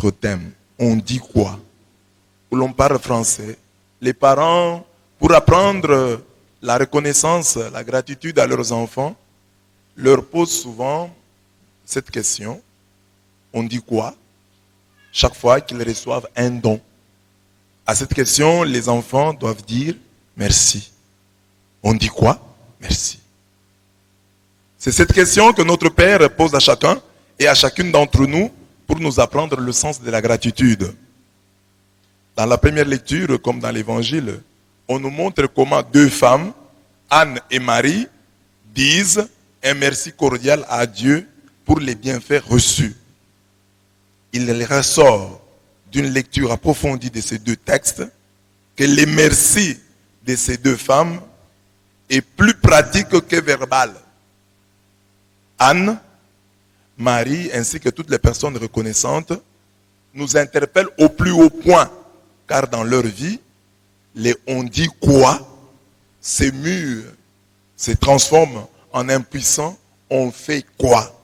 notre thème. On dit quoi? Où l'on parle français. Les parents, pour apprendre la reconnaissance, la gratitude à leurs enfants, leur posent souvent cette question. On dit quoi? Chaque fois qu'ils reçoivent un don. À cette question, les enfants doivent dire merci. On dit quoi? Merci. C'est cette question que notre Père pose à chacun et à chacune d'entre nous pour nous apprendre le sens de la gratitude. Dans la première lecture, comme dans l'Évangile, on nous montre comment deux femmes, Anne et Marie, disent un merci cordial à Dieu pour les bienfaits reçus. Il ressort d'une lecture approfondie de ces deux textes que les merci de ces deux femmes est plus pratique que verbal. Anne, Marie, ainsi que toutes les personnes reconnaissantes, nous interpellent au plus haut point, car dans leur vie, les on dit quoi se mue, se transforme en impuissant, on fait quoi?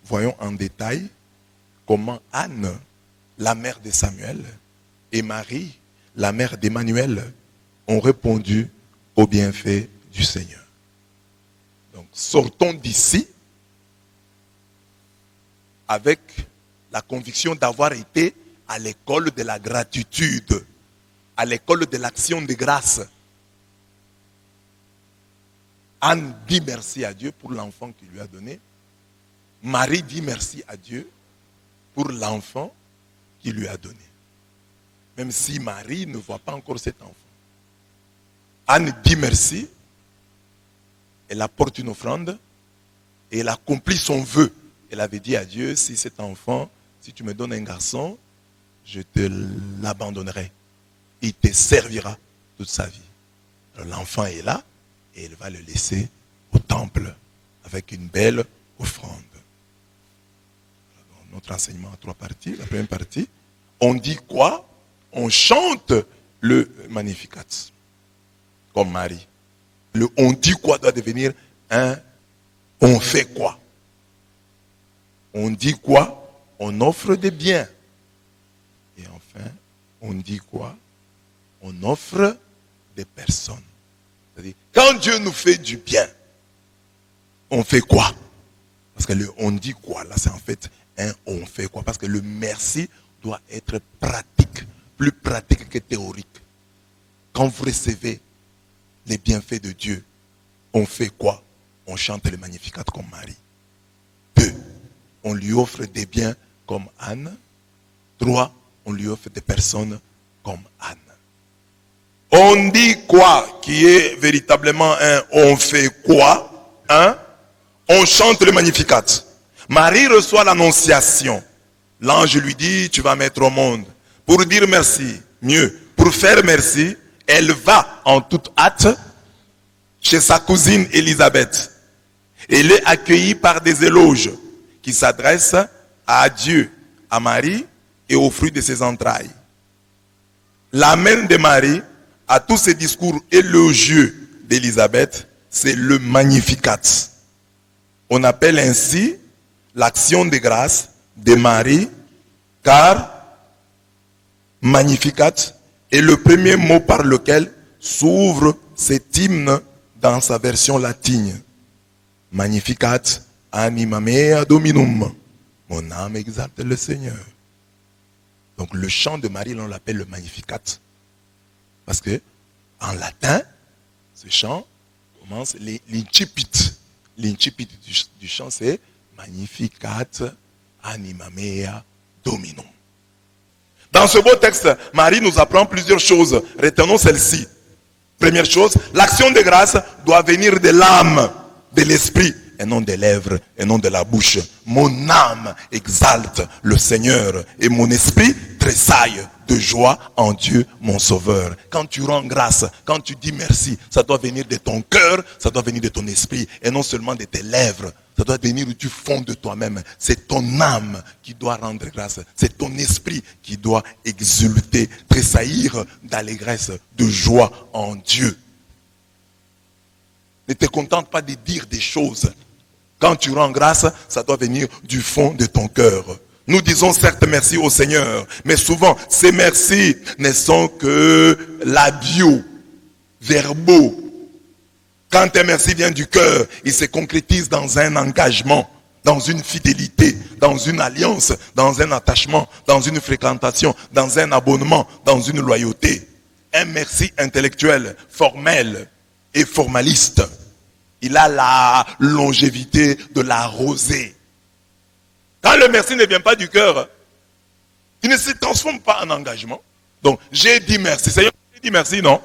Voyons en détail comment Anne, la mère de Samuel, et Marie, la mère d'Emmanuel, ont répondu au bienfait du Seigneur. Donc, sortons d'ici avec la conviction d'avoir été à l'école de la gratitude, à l'école de l'action de grâce. Anne dit merci à Dieu pour l'enfant qu'il lui a donné. Marie dit merci à Dieu pour l'enfant qu'il lui a donné. Même si Marie ne voit pas encore cet enfant. Anne dit merci, elle apporte une offrande et elle accomplit son vœu. Elle avait dit à Dieu, si cet enfant, si tu me donnes un garçon, je te l'abandonnerai. Il te servira toute sa vie. Alors l'enfant est là et elle va le laisser au temple avec une belle offrande. Alors, notre enseignement a trois parties. La première partie, on dit quoi? On chante le Magnificat, comme Marie. Le on dit quoi doit devenir un on fait quoi? On dit quoi? On offre des biens. Et enfin, on dit quoi? On offre des personnes. C'est-à-dire, quand Dieu nous fait du bien, on fait quoi? Parce que le on dit quoi, là c'est en fait un on fait quoi? Parce que le merci doit être pratique, plus pratique que théorique. Quand vous recevez les bienfaits de Dieu, on fait quoi? On chante le Magnificat comme Marie. 2. On lui offre des biens comme Anne. 3. On lui offre des personnes comme Anne. On dit quoi qui est véritablement un on fait quoi? On chante le Magnificat. Marie reçoit l'annonciation. L'ange lui dit, tu vas mettre au monde. Pour dire merci, mieux, pour faire merci, elle va en toute hâte chez sa cousine Élisabeth. Elle est accueillie par des éloges qui s'adressent à Dieu, à Marie et au fruit de ses entrailles. La mère de Marie, à tous ces discours élogieux d'Élisabeth, c'est le Magnificat. On appelle ainsi l'action de grâce de Marie, car Magnificat est le premier mot par lequel s'ouvre cet hymne dans sa version latine. Magnificat anima mea dominum. Mon âme exalte le Seigneur. Donc le chant de Marie, on l'appelle le Magnificat. Parce que en latin, ce chant commence l'incipit. L'incipit du chant, c'est Magnificat anima mea dominum. Dans ce beau texte, Marie nous apprend plusieurs choses. Retenons celle-ci. Première chose, l'action de grâce doit venir de l'âme, de l'esprit, et non des lèvres, et non de la bouche. Mon âme exalte le Seigneur, et mon esprit tressaille de joie en Dieu, mon Sauveur. Quand tu rends grâce, quand tu dis merci, ça doit venir de ton cœur, ça doit venir de ton esprit, et non seulement de tes lèvres. Ça doit venir du fond de toi-même. C'est ton âme qui doit rendre grâce. C'est ton esprit qui doit exulter, tressaillir d'allégresse, de joie en Dieu. Ne te contente pas de dire des choses. Quand tu rends grâce, ça doit venir du fond de ton cœur. Nous disons certes merci au Seigneur, mais souvent ces merci ne sont que l'adieu verbaux. Quand un merci vient du cœur, il se concrétise dans un engagement, dans une fidélité, dans une alliance, dans un attachement, dans une fréquentation, dans un abonnement, dans une loyauté. Un merci intellectuel, formel et formaliste. Il a la longévité de la rosée. Quand le merci ne vient pas du cœur, il ne se transforme pas en engagement. Donc, j'ai dit merci. Seigneur, j'ai dit merci, non?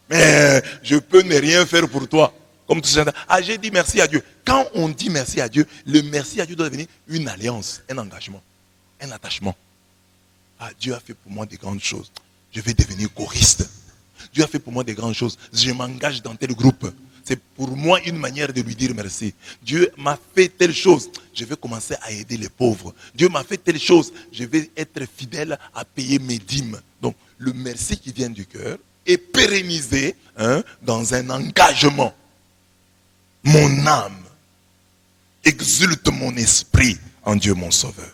Mais je peux ne rien faire pour toi. Comme tout ça. Ah, j'ai dit merci à Dieu. Quand on dit merci à Dieu, le merci à Dieu doit devenir une alliance, un engagement, un attachement. Ah, Dieu a fait pour moi des grandes choses. Je vais devenir choriste. Dieu a fait pour moi des grandes choses. Je m'engage dans tel groupe. C'est pour moi une manière de lui dire merci. Dieu m'a fait telle chose. Je vais commencer à aider les pauvres. Dieu m'a fait telle chose. Je vais être fidèle à payer mes dîmes. Donc, le merci qui vient du cœur est pérennisé dans un engagement. Mon âme exulte mon esprit en Dieu mon sauveur.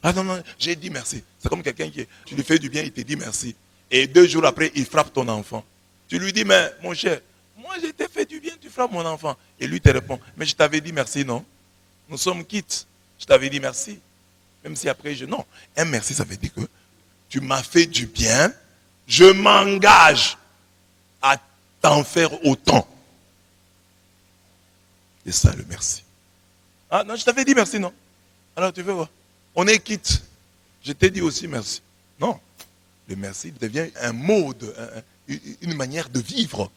Ah non, non, j'ai dit merci. C'est comme quelqu'un qui, tu lui fais du bien, il te dit merci. Et 2 jours après, il frappe ton enfant. Tu lui dis, mais mon cher, moi je t'ai fait du bien, tu frappes mon enfant. Et lui te répond, mais je t'avais dit merci, non? Nous sommes quittes. Je t'avais dit merci. Même si après, non. Un merci, ça veut dire que tu m'as fait du bien, je m'engage à t'en faire autant. C'est ça le merci. Ah non, je t'avais dit merci, non? Alors tu veux quoi? On est quitte. Je t'ai dit aussi merci. Non. Le merci devient un mode, une manière de vivre.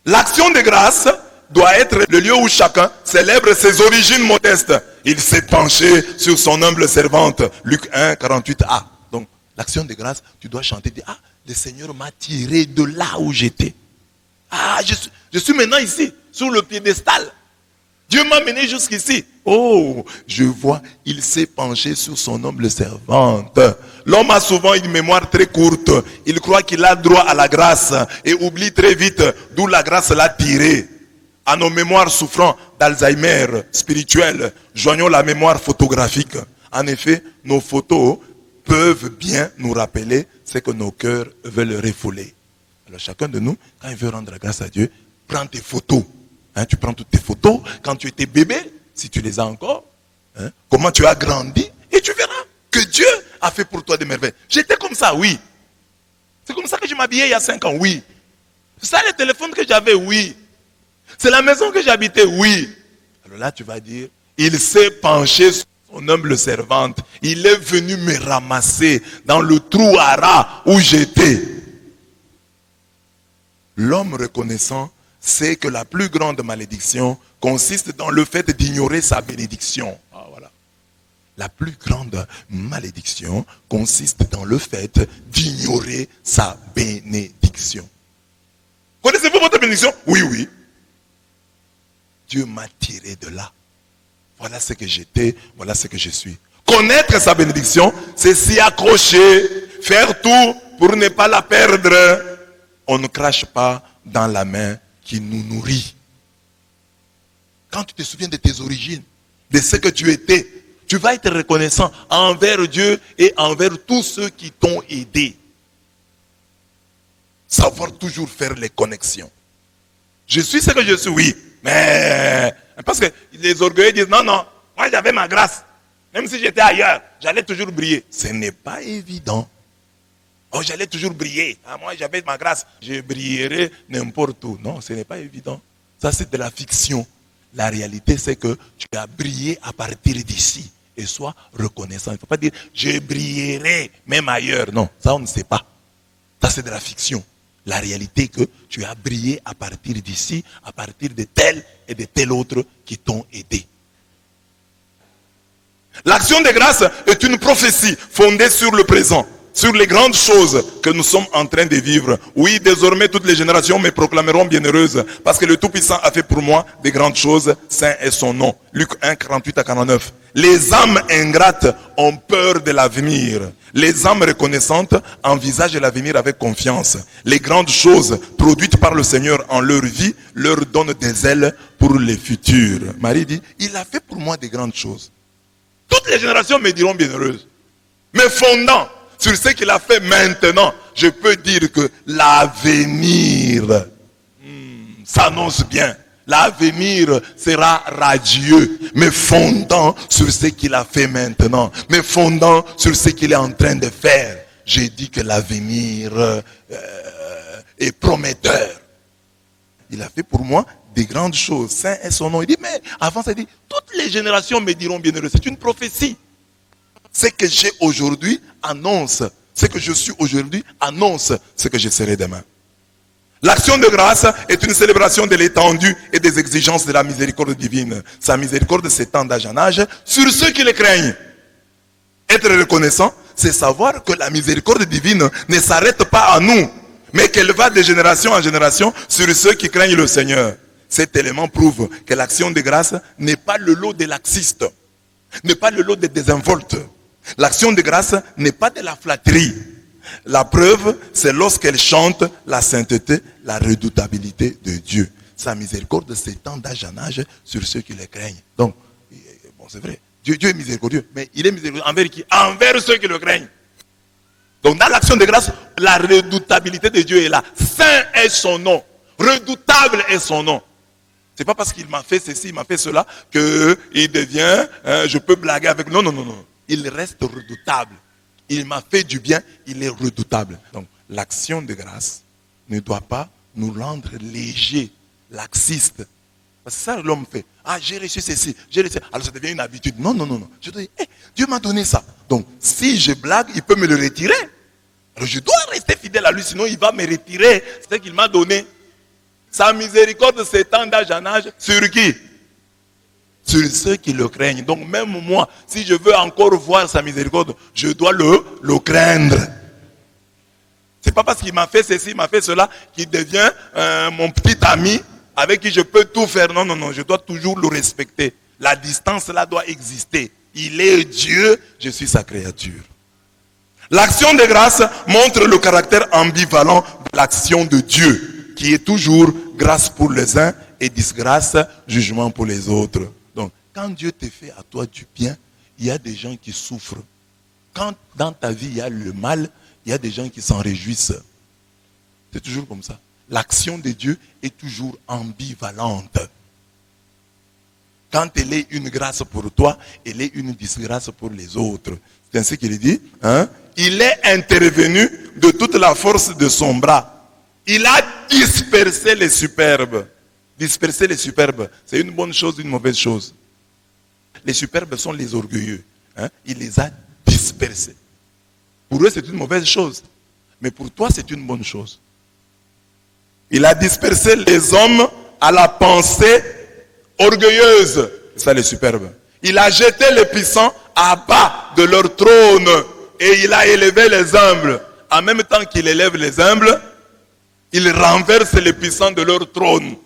L'action de grâce doit être le lieu où chacun célèbre ses origines modestes. Il s'est penché sur son humble servante. Luc 1, 48a. Donc, l'action de grâce, tu dois chanter. Ah, le Seigneur m'a tiré de là où j'étais. Ah, je suis maintenant ici, sur le piédestal. Dieu m'a mené jusqu'ici. Oh, je vois, il s'est penché sur son humble servante. L'homme a souvent une mémoire très courte. Il croit qu'il a droit à la grâce et oublie très vite d'où la grâce l'a tiré. À nos mémoires souffrant d'Alzheimer spirituel, joignons la mémoire photographique. En effet, nos photos peuvent bien nous rappeler ce que nos cœurs veulent refouler. Alors chacun de nous, quand il veut rendre la grâce à Dieu, prends tes photos. Tu prends toutes tes photos, quand tu étais bébé, si tu les as encore, comment tu as grandi, et tu verras que Dieu a fait pour toi des merveilles. J'étais comme ça, oui. C'est comme ça que je m'habillais il y a 5 ans, oui. C'est ça le téléphone que j'avais, oui. C'est la maison que j'habitais, oui. Alors là, tu vas dire, il s'est penché sur son humble servante. Il est venu me ramasser dans le trou à rats où j'étais. L'homme reconnaissant sait que la plus grande malédiction consiste dans le fait d'ignorer sa bénédiction. Ah, voilà. La plus grande malédiction consiste dans le fait d'ignorer sa bénédiction. Connaissez-vous votre bénédiction? Oui, oui. Dieu m'a tiré de là. Voilà ce que j'étais, voilà ce que je suis. Connaître sa bénédiction, c'est s'y accrocher, faire tout pour ne pas la perdre. On ne crache pas dans la main qui nous nourrit. Quand tu te souviens de tes origines, de ce que tu étais, tu vas être reconnaissant envers Dieu et envers tous ceux qui t'ont aidé. Savoir toujours faire les connexions. Je suis ce que je suis, oui. Mais, parce que les orgueilleux disent, non, non, moi j'avais ma grâce. Même si j'étais ailleurs, j'allais toujours briller. Ce n'est pas évident. Oh, j'allais toujours briller. Ah, moi j'avais ma grâce. Je brillerai n'importe où. Non, ce n'est pas évident. Ça c'est de la fiction. La réalité c'est que tu as brillé à partir d'ici. Et sois reconnaissant. Il ne faut pas dire, je brillerai même ailleurs. Non, ça on ne sait pas. Ça c'est de la fiction. La réalité est que tu as brillé à partir d'ici, à partir de tel et de tel autre qui t'ont aidé. L'action de grâce est une prophétie fondée sur le présent, sur les grandes choses que nous sommes en train de vivre. Oui, désormais toutes les générations me proclameront bienheureuse, parce que le Tout-Puissant a fait pour moi des grandes choses, saint est son nom. Luc 1, 48 à 49. Les âmes ingrates ont peur de l'avenir. Les âmes reconnaissantes envisagent l'avenir avec confiance. Les grandes choses produites par le Seigneur en leur vie leur donnent des ailes pour le futur. Marie dit, il a fait pour moi des grandes choses. Toutes les générations me diront bienheureuse. Mais fondant sur ce qu'il a fait maintenant, je peux dire que l'avenir s'annonce bien. L'avenir sera radieux, mais fondant sur ce qu'il a fait maintenant, mais fondant sur ce qu'il est en train de faire. J'ai dit que l'avenir est prometteur. Il a fait pour moi des grandes choses. Saint est son nom. Il dit, mais avant ça, il dit, toutes les générations me diront bienheureux. C'est une prophétie. Ce que j'ai aujourd'hui annonce. Ce que je suis aujourd'hui annonce ce que je serai demain. L'action de grâce est une célébration de l'étendue et des exigences de la miséricorde divine. Sa miséricorde s'étend d'âge en âge sur ceux qui le craignent. Être reconnaissant, c'est savoir que la miséricorde divine ne s'arrête pas à nous, mais qu'elle va de génération en génération sur ceux qui craignent le Seigneur. Cet élément prouve que l'action de grâce n'est pas le lot des laxistes, n'est pas le lot des désinvoltes. L'action de grâce n'est pas de la flatterie. La preuve, c'est lorsqu'elle chante la sainteté, la redoutabilité de Dieu. Sa miséricorde s'étend d'âge en âge sur ceux qui le craignent. Donc, bon, c'est vrai, Dieu est miséricordieux, mais il est miséricordieux envers qui? Envers ceux qui le craignent. Donc, dans l'action de grâce, la redoutabilité de Dieu est là. Saint est son nom. Redoutable est son nom. C'est pas parce qu'il m'a fait ceci, il m'a fait cela, qu'il devient, je peux blaguer avec. Non, non, non, non. Il reste redoutable. Il m'a fait du bien, il est redoutable. Donc, l'action de grâce ne doit pas nous rendre légers, laxistes. Parce que ça, l'homme fait. Ah, j'ai reçu ceci, j'ai reçu. Alors, ça devient une habitude. Non, non, non, non. Je dois dire, Dieu m'a donné ça. Donc, si je blague, il peut me le retirer. Alors, je dois rester fidèle à lui, sinon il va me retirer ce qu'il m'a donné. Sa miséricorde s'étend d'âge en âge. Sur qui? Sur ceux qui le craignent. Donc même moi, si je veux encore voir sa miséricorde, je dois le craindre. C'est pas parce qu'il m'a fait ceci, il m'a fait cela, qu'il devient mon petit ami avec qui je peux tout faire. Non, non, non, je dois toujours le respecter. La distance là doit exister. Il est Dieu, je suis sa créature. L'action de grâce montre le caractère ambivalent de l'action de Dieu, qui est toujours grâce pour les uns et disgrâce, jugement pour les autres. Donc, quand Dieu te fait à toi du bien, il y a des gens qui souffrent. Quand dans ta vie il y a le mal, il y a des gens qui s'en réjouissent. C'est toujours comme ça. L'action de Dieu est toujours ambivalente. Quand elle est une grâce pour toi, elle est une disgrâce pour les autres. C'est ainsi qu'il dit. Il est intervenu de toute la force de son bras. Il a dispersé les superbes. Disperser les superbes, c'est une bonne chose ou une mauvaise chose? Les superbes sont les orgueilleux. Il les a dispersés. Pour eux, c'est une mauvaise chose. Mais pour toi, c'est une bonne chose. Il a dispersé les hommes à la pensée orgueilleuse. C'est ça les superbes. Il a jeté les puissants à bas de leur trône. Et il a élevé les humbles. En même temps qu'il élève les humbles, il renverse les puissants de leur trône.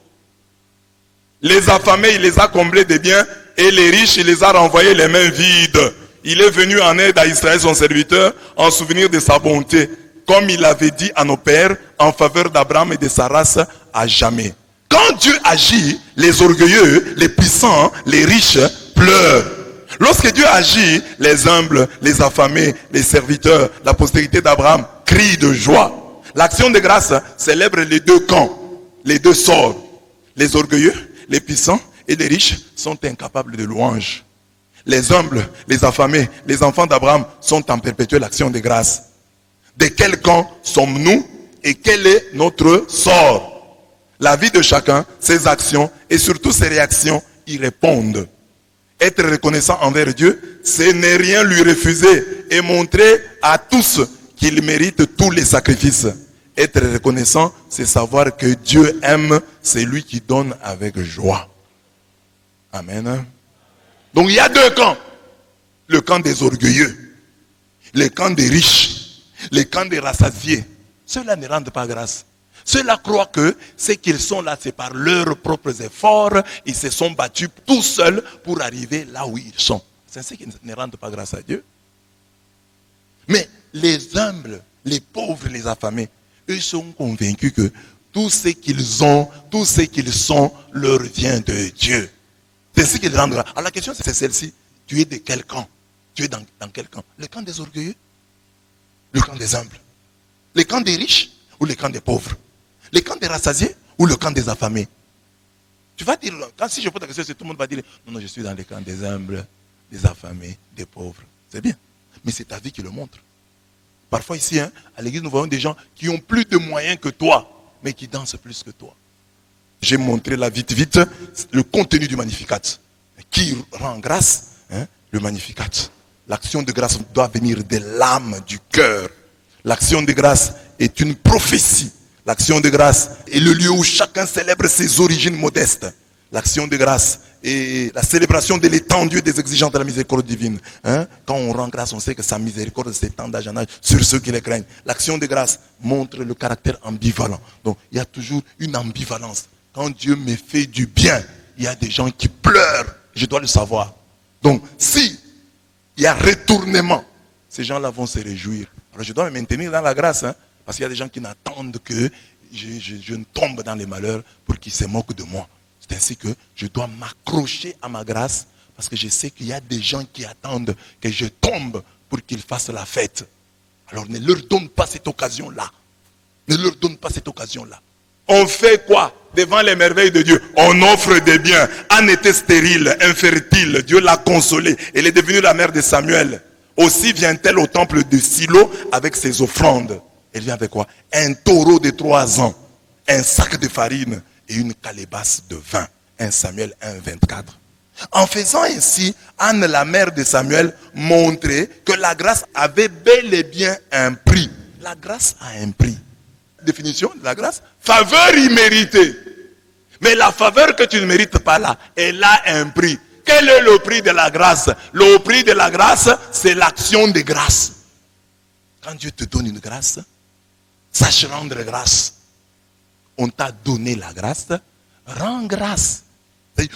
Les affamés, il les a comblés de biens, et les riches, il les a renvoyés les mains vides. Il est venu en aide à Israël, son serviteur, en souvenir de sa bonté, comme il avait dit à nos pères, en faveur d'Abraham et de sa race, à jamais. Quand Dieu agit, les orgueilleux, les puissants, les riches pleurent. Lorsque Dieu agit, les humbles, les affamés, les serviteurs, la postérité d'Abraham crient de joie. L'action de grâce célèbre les deux camps, les deux sorts. Les orgueilleux, les puissants et les riches sont incapables de louange. Les humbles, les affamés, les enfants d'Abraham sont en perpétuelle action de grâce. De quel camp sommes-nous et quel est notre sort? La vie de chacun, ses actions et surtout ses réactions y répondent. Être reconnaissant envers Dieu, c'est ne rien lui refuser et montrer à tous qu'il mérite tous les sacrifices. Être reconnaissant, c'est savoir que Dieu aime celui qui donne avec joie. Amen. Donc il y a deux camps. Le camp des orgueilleux, le camp des riches, le camp des rassasiés. Ceux-là ne rendent pas grâce. Ceux-là croient que ce qu'ils sont là, c'est par leurs propres efforts. Ils se sont battus tout seuls pour arriver là où ils sont. C'est ceux qui ne rendent pas grâce à Dieu. Mais les humbles, les pauvres, les affamés, eux sont convaincus que tout ce qu'ils ont, tout ce qu'ils sont, leur vient de Dieu. C'est ce qu'ils rendent grâce. Alors la question c'est celle-ci. Tu es de quel camp? Tu es dans quel camp? Le camp des orgueilleux? Le camp des humbles? Le camp des riches ou le camp des pauvres? Le camp des rassasiés ou le camp des affamés? Tu vas dire, si je pose la question, tout le monde va dire, non, je suis dans le camp des humbles, des affamés, des pauvres. C'est bien. Mais c'est ta vie qui le montre. Parfois ici, à l'église, nous voyons des gens qui ont plus de moyens que toi, mais qui dansent plus que toi. J'ai montré là vite, le contenu du Magnificat. Qui rend grâce? Le Magnificat. L'action de grâce doit venir de l'âme, du cœur. L'action de grâce est une prophétie. L'action de grâce est le lieu où chacun célèbre ses origines modestes. L'action de grâce est la célébration de l'étendue des exigences de la miséricorde divine. Quand on rend grâce, on sait que sa miséricorde s'étend d'âge en âge sur ceux qui les craignent. L'action de grâce montre le caractère ambivalent. Donc, il y a toujours une ambivalence. Quand Dieu me fait du bien, il y a des gens qui pleurent. Je dois le savoir. Donc, si il y a retournement, ces gens-là vont se réjouir. Alors, je dois me maintenir dans la grâce, parce qu'il y a des gens qui n'attendent que je ne tombe dans les malheurs pour qu'ils se moquent de moi. C'est ainsi que je dois m'accrocher à ma grâce, parce que je sais qu'il y a des gens qui attendent que je tombe pour qu'ils fassent la fête. Alors, ne leur donne pas cette occasion-là. Ne leur donne pas cette occasion-là. On fait quoi devant les merveilles de Dieu? On offre des biens. Anne était stérile, infertile. Dieu l'a consolée. Elle est devenue la mère de Samuel. Aussi vient-elle au temple de Silo avec ses offrandes. Elle vient avec quoi? Un taureau de 3 ans, un sac de farine et une calebasse de vin. 1 Samuel 1, 24. En faisant ainsi, Anne, la mère de Samuel, montrait que la grâce avait bel et bien un prix. La grâce a un prix. Définition de la grâce? Faveur imméritée. Mais la faveur que tu ne mérites pas là, elle a un prix. Quel est le prix de la grâce? Le prix de la grâce, c'est l'action de grâce. Quand Dieu te donne une grâce, sache rendre grâce. On t'a donné la grâce, rends grâce.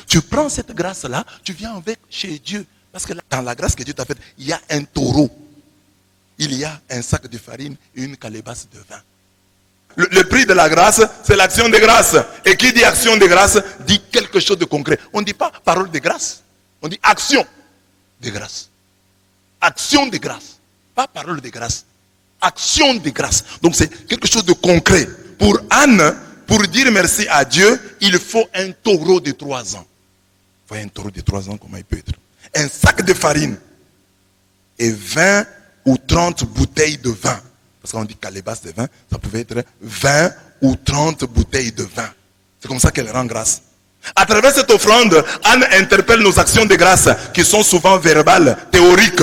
Tu prends cette grâce-là, tu viens avec chez Dieu. Parce que dans la grâce que Dieu t'a faite, il y a un taureau. Il y a un sac de farine et une calebasse de vin. Le prix de la grâce, c'est l'action de grâce. Et qui dit action de grâce, dit quelque chose de concret. On ne dit pas parole de grâce. On dit action de grâce. Action de grâce. Pas parole de grâce. Action de grâce. Donc c'est quelque chose de concret. Pour Anne, pour dire merci à Dieu, il faut un taureau de 3 ans. Vous voyez un taureau de 3 ans, comment il peut être? Un sac de farine. Et 20 ou 30 bouteilles de vin. Parce qu'on dit calebasse de vin, ça pouvait être 20 ou 30 bouteilles de vin. C'est comme ça qu'elle rend grâce. À travers cette offrande, Anne interpelle nos actions de grâce, qui sont souvent verbales, théoriques.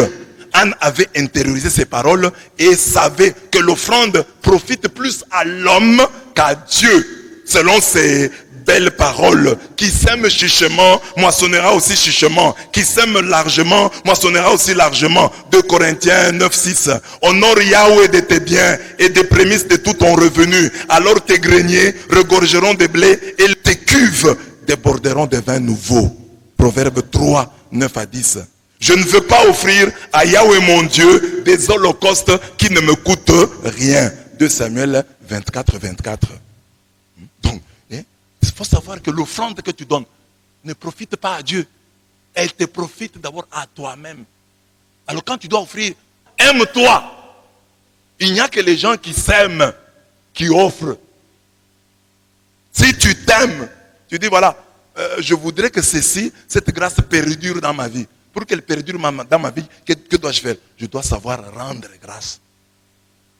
Anne avait intériorisé ces paroles et savait que l'offrande profite plus à l'homme qu'à Dieu. Selon ces belles paroles, qui sème chichement, moissonnera aussi chichement. Qui sème largement, moissonnera aussi largement. 2 Corinthiens 9, 6. Honore Yahweh de tes biens et des prémices de tout ton revenu. Alors tes greniers regorgeront de blé et tes cuves déborderont de vin nouveau. Proverbe 3, 9 à 10. Je ne veux pas offrir à Yahweh mon Dieu des holocaustes qui ne me coûtent rien. 2 Samuel 24, 24. Donc, il faut savoir que l'offrande que tu donnes ne profite pas à Dieu. Elle te profite d'abord à toi-même. Alors quand tu dois offrir, aime-toi. Il n'y a que les gens qui s'aiment, qui offrent. Si tu t'aimes, tu dis voilà, je voudrais que cette grâce perdure dans ma vie. Pour qu'elle perdure dans ma vie, que dois-je faire? Je dois savoir rendre grâce.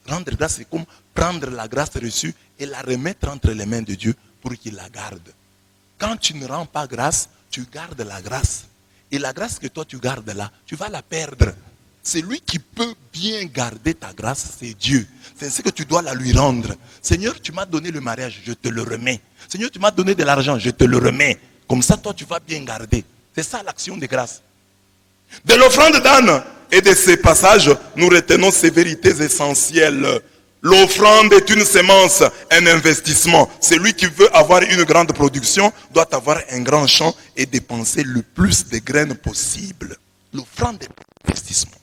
Rendre grâce, c'est comme prendre la grâce reçue et la remettre entre les mains de Dieu pour qu'il la garde. Quand tu ne rends pas grâce, tu gardes la grâce. Et la grâce que toi tu gardes là, tu vas la perdre. C'est lui qui peut bien garder ta grâce, c'est Dieu. C'est ce que tu dois la lui rendre. Seigneur, tu m'as donné le mariage, je te le remets. Seigneur, tu m'as donné de l'argent, je te le remets. Comme ça, toi, tu vas bien garder. C'est ça l'action de grâce. De l'offrande d'Anne et de ces passages, nous retenons ces vérités essentielles. L'offrande est une semence, un investissement. Celui qui veut avoir une grande production doit avoir un grand champ et dépenser le plus de graines possible. L'offrande est un investissement.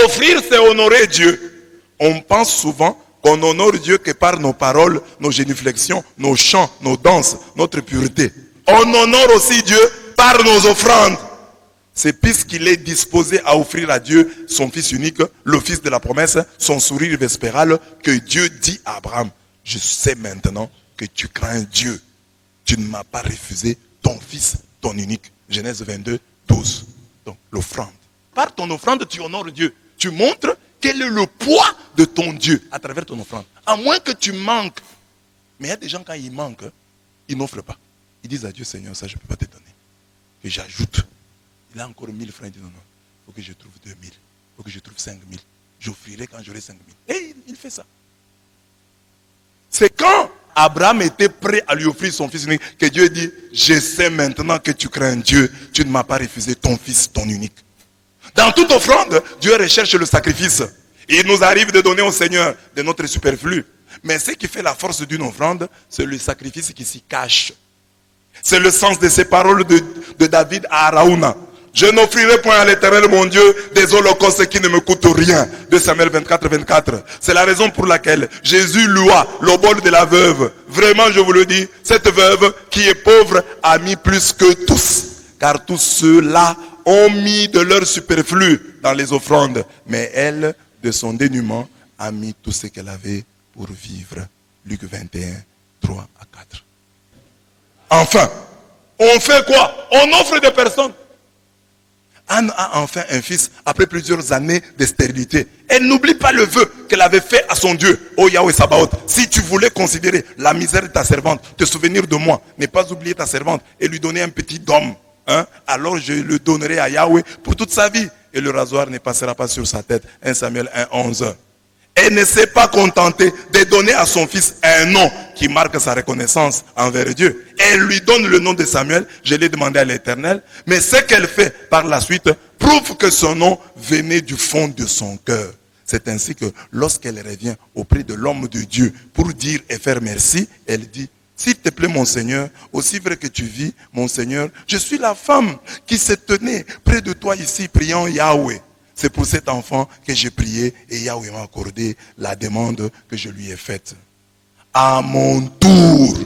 Offrir, c'est honorer Dieu. On pense souvent qu'on honore Dieu que par nos paroles, nos génuflexions, nos chants, nos danses, notre pureté. On honore aussi Dieu par nos offrandes. c'est puisqu'il est disposé à offrir à Dieu son fils unique, le fils de la promesse, son sourire vespéral, que Dieu dit à Abraham, je sais maintenant que tu crains Dieu. Tu ne m'as pas refusé ton fils, ton unique. Genèse 22, 12. Donc, l'offrande. Par ton offrande, tu honores Dieu. Tu montres quel est le poids de ton Dieu à travers ton offrande. À moins que tu manques. Mais il y a des gens, quand ils manquent, ils n'offrent pas. Ils disent à Dieu, Seigneur, ça je ne peux pas te donner. Et j'ajoute. Il a encore 1000 francs. Il dit, non, non, il faut que je trouve 2000. Il faut que je trouve 5000. J'offrirai quand j'aurai 5000. Et il fait ça. C'est quand Abraham était prêt à lui offrir son fils unique que Dieu dit, je sais maintenant que tu crains Dieu. Tu ne m'as pas refusé ton fils, ton unique. Dans toute offrande, Dieu recherche le sacrifice. Et il nous arrive de donner au Seigneur de notre superflu. Mais ce qui fait la force d'une offrande, c'est le sacrifice qui s'y cache. C'est le sens de ces paroles de David à Araouna. Je n'offrirai point à l'Éternel mon Dieu des holocaustes qui ne me coûtent rien. 2 Samuel 24, 24. C'est la raison pour laquelle Jésus loua l'obol de la veuve. Vraiment, je vous le dis, cette veuve qui est pauvre a mis plus que tous. Car tous ceux-là ont mis de leur superflu dans les offrandes. Mais elle, de son dénuement, a mis tout ce qu'elle avait pour vivre. Luc 21, 3 à 4. Enfin, on fait quoi? On offre des personnes. Anne a enfin un fils après plusieurs années de stérilité. Elle n'oublie pas le vœu qu'elle avait fait à son Dieu, ô Yahweh Sabaoth. Si tu voulais considérer la misère de ta servante, te souvenir de moi, ne pas oublier ta servante et lui donner un petit dôme, alors je le donnerai à Yahweh pour toute sa vie. Et le rasoir ne passera pas sur sa tête. 1 Samuel 1, 11. Elle ne s'est pas contentée de donner à son fils un nom qui marque sa reconnaissance envers Dieu. Elle lui donne le nom de Samuel, je l'ai demandé à l'Éternel, mais ce qu'elle fait par la suite prouve que son nom venait du fond de son cœur. C'est ainsi que lorsqu'elle revient auprès de l'homme de Dieu pour dire et faire merci, elle dit, s'il te plaît mon Seigneur, aussi vrai que tu vis, mon Seigneur, je suis la femme qui se tenait près de toi ici priant Yahweh. C'est pour cet enfant que j'ai prié et Yahweh m'a accordé la demande que je lui ai faite. À mon tour,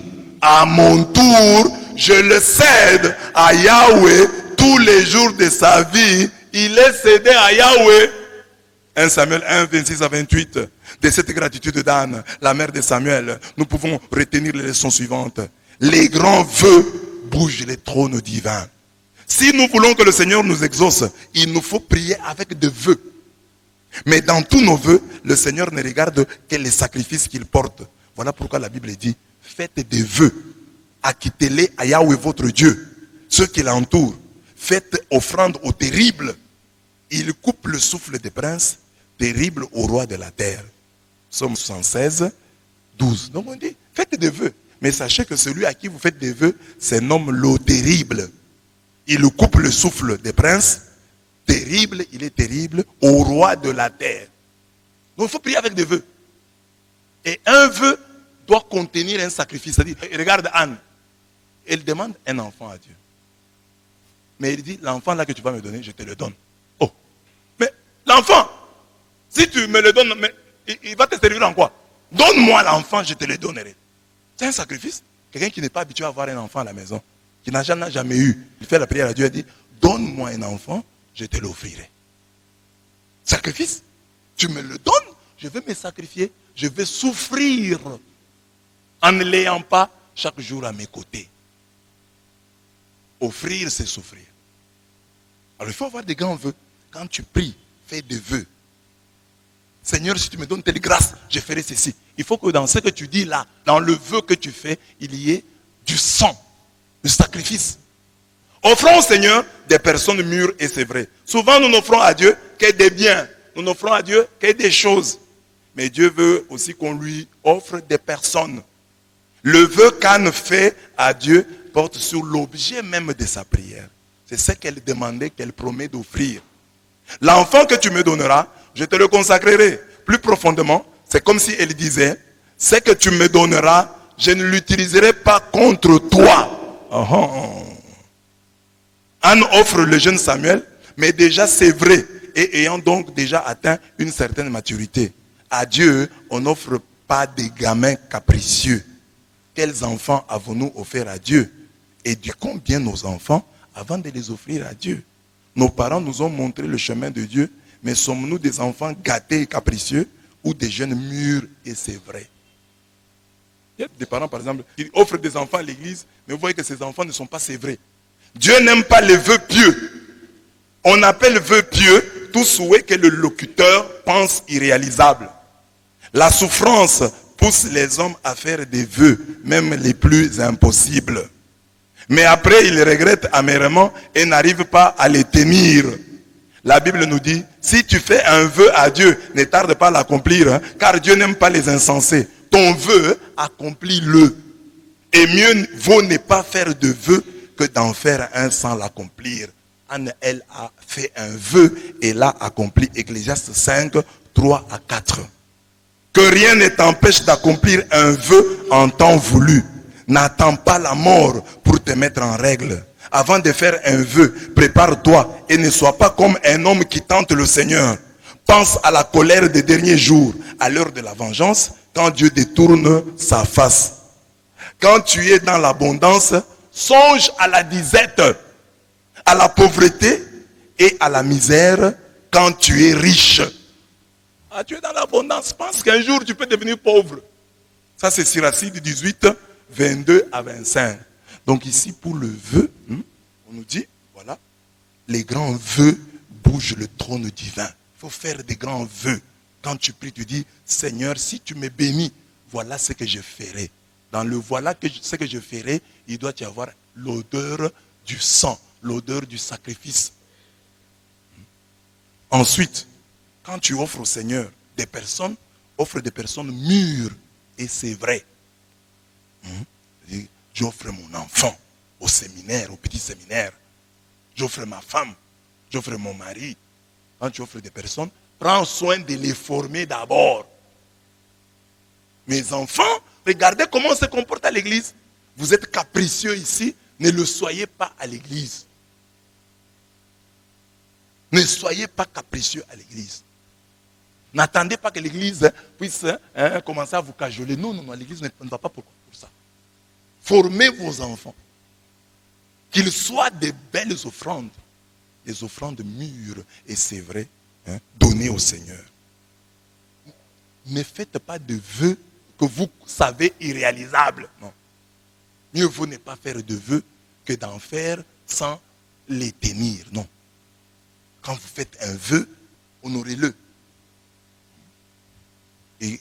je le cède à Yahweh tous les jours de sa vie. Il est cédé à Yahweh. 1 Samuel 1, 26 à 28. De cette gratitude d'Anne, la mère de Samuel, nous pouvons retenir les leçons suivantes. Les grands vœux bougent les trônes divins. Si nous voulons que le Seigneur nous exauce, il nous faut prier avec des vœux. Mais dans tous nos vœux, le Seigneur ne regarde que les sacrifices qu'il porte. Voilà pourquoi la Bible dit, faites des vœux, acquittez-les à Yahweh votre Dieu, ceux qui l'entourent. Faites offrande au terrible. Il coupe le souffle des princes, terrible au roi de la terre. Psaume 76, 12. Donc on dit, faites des vœux. Mais sachez que celui à qui vous faites des vœux, c'est nomme le terrible. Il coupe le souffle des princes. Terrible, il est terrible au roi de la terre. Donc il faut prier avec des vœux. Et un vœu doit contenir un sacrifice. C'est-à-dire, regarde Anne. Elle demande un enfant à Dieu. Mais il dit, l'enfant là que tu vas me donner, je te le donne. Oh. Mais l'enfant, si tu me le donnes, mais il va te servir en quoi? Donne-moi l'enfant, je te le donnerai. C'est un sacrifice. Quelqu'un qui n'est pas habitué à avoir un enfant à la maison, qui n'a jamais eu, il fait la prière à Dieu et dit, donne-moi un enfant, je te l'offrirai. Sacrifice. Tu me le donnes, je vais me sacrifier, je vais souffrir en ne l'ayant pas chaque jour à mes côtés. Offrir, c'est souffrir. Alors il faut avoir des grands vœux. Quand tu pries, fais des vœux. Seigneur, si tu me donnes telle grâce, je ferai ceci. Il faut que dans ce que tu dis là, dans le vœu que tu fais, il y ait du sang, du sacrifice. Offrons au Seigneur des personnes mûres et c'est vrai. Souvent nous n'offrons à Dieu que des biens. Nous n'offrons à Dieu que des choses. Mais Dieu veut aussi qu'on lui offre des personnes. Le vœu qu'Anne fait à Dieu porte sur l'objet même de sa prière. C'est ce qu'elle demandait, qu'elle promet d'offrir. L'enfant que tu me donneras, je te le consacrerai. Plus profondément, c'est comme si elle disait, ce que tu me donneras, je ne l'utiliserai pas contre toi. Anne offre le jeune Samuel, mais déjà c'est vrai, et ayant donc déjà atteint une certaine maturité. À Dieu, on n'offre pas des gamins capricieux. Quels enfants avons-nous offert à Dieu? Éduquons bien nos enfants avant de les offrir à Dieu. Nos parents nous ont montré le chemin de Dieu, mais sommes-nous des enfants gâtés et capricieux ou des jeunes mûrs et c'est vrai? Il y a des parents, par exemple, qui offrent des enfants à l'église, mais vous voyez que ces enfants ne sont pas sévrés. Dieu n'aime pas les vœux pieux. On appelle vœux pieux tout souhait que le locuteur pense irréalisable. La souffrance pousse les hommes à faire des vœux, même les plus impossibles. Mais après, ils regrettent amèrement et n'arrivent pas à les tenir. La Bible nous dit, si tu fais un vœu à Dieu, ne tarde pas à l'accomplir, car Dieu n'aime pas les insensés. Ton vœu, accomplis-le. Et mieux vaut ne pas faire de vœu que d'en faire un sans l'accomplir. Anne, elle a fait un vœu et l'a accompli. Ecclésiaste 5, 3 à 4. Que rien ne t'empêche d'accomplir un vœu en temps voulu. N'attends pas la mort pour te mettre en règle. Avant de faire un vœu, prépare-toi et ne sois pas comme un homme qui tente le Seigneur. Pense à la colère des derniers jours, à l'heure de la vengeance, quand Dieu détourne sa face. Quand tu es dans l'abondance, songe à la disette, à la pauvreté et à la misère quand tu es riche. Ah, tu es dans l'abondance, pense qu'un jour tu peux devenir pauvre. Ça c'est Siracide 18, 22 à 25. Donc ici pour le vœu, on nous dit, voilà, les grands vœux bougent le trône divin. Il faut faire des grands vœux. Quand tu pries, tu dis, Seigneur, si tu me bénis, voilà ce que je ferai. Dans le voilà ce que je ferai, il doit y avoir l'odeur du sang, l'odeur du sacrifice. Ensuite, quand tu offres au Seigneur des personnes, offre des personnes mûres. Et c'est vrai. J'offre mon enfant au séminaire, au petit séminaire. J'offre ma femme. J'offre mon mari. Quand tu offres des personnes, prends soin de les former d'abord. Mes enfants, regardez comment on se comporte à l'église. Vous êtes capricieux ici, ne le soyez pas à l'église. Ne soyez pas capricieux à l'église. N'attendez pas que l'église puisse commencer à vous cajoler. Non, l'église ne va pas pour ça. Formez vos enfants. Qu'ils soient des belles offrandes. Des offrandes mûres. Et c'est vrai, données au Seigneur. Ne faites pas de vœux que vous savez irréalisables. Non. Mieux vaut ne pas faire de vœux que d'en faire sans les tenir. Non. Quand vous faites un vœu, honorez-le. Et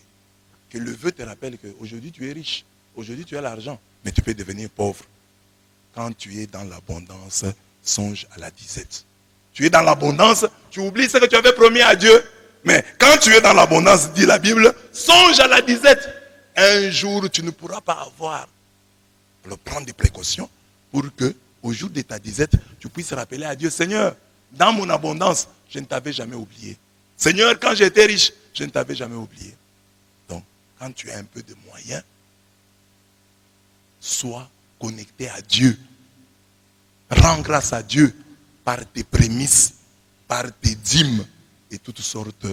que le vœu te rappelle qu'aujourd'hui tu es riche, aujourd'hui tu as l'argent, mais tu peux devenir pauvre. Quand tu es dans l'abondance, songe à la disette. Tu es dans l'abondance, tu oublies ce que tu avais promis à Dieu. Mais quand tu es dans l'abondance, dit la Bible, songe à la disette. Un jour tu ne pourras pas avoir. Alors prends des précautions pour que au jour de ta disette, tu puisses rappeler à Dieu, Seigneur, dans mon abondance, je ne t'avais jamais oublié. Seigneur, quand j'étais riche, je ne t'avais jamais oublié. Donc, quand tu as un peu de moyens, sois connecté à Dieu. Rends grâce à Dieu par tes prémices, par tes dîmes et toutes sortes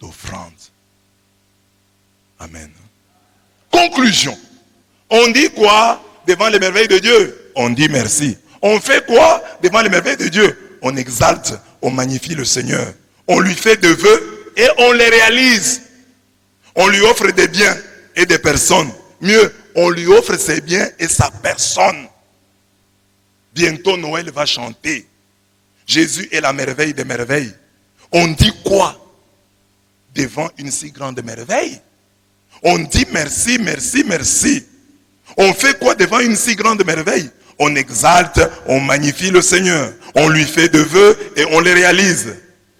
d'offrandes. Amen. Conclusion. On dit quoi devant les merveilles de Dieu? On dit merci. On fait quoi devant les merveilles de Dieu? On exalte, on magnifie le Seigneur. On lui fait des vœux et on les réalise. On lui offre des biens et des personnes. Mieux, on lui offre ses biens et sa personne. Bientôt Noël va chanter. Jésus est la merveille des merveilles. On dit quoi devant une si grande merveille? On dit merci, merci, merci. On fait quoi devant une si grande merveille? On exalte, on magnifie le Seigneur. On lui fait des vœux et on les réalise.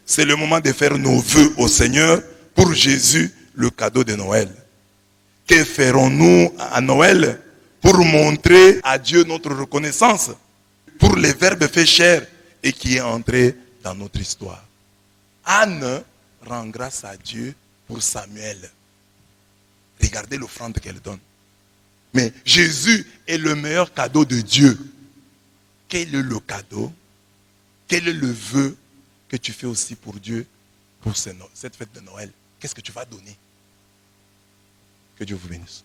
C'est le moment de faire nos vœux au Seigneur pour Jésus, le cadeau de Noël. Que ferons-nous à Noël pour montrer à Dieu notre reconnaissance pour les verbes faits chair et qui est entré dans notre histoire? Anne rend grâce à Dieu pour Samuel. Regardez l'offrande qu'elle donne. Mais Jésus est le meilleur cadeau de Dieu. Quel est le cadeau? Quel est le vœu que tu fais aussi pour Dieu pour cette fête de Noël? Qu'est-ce que tu vas donner? Que Dieu vous bénisse.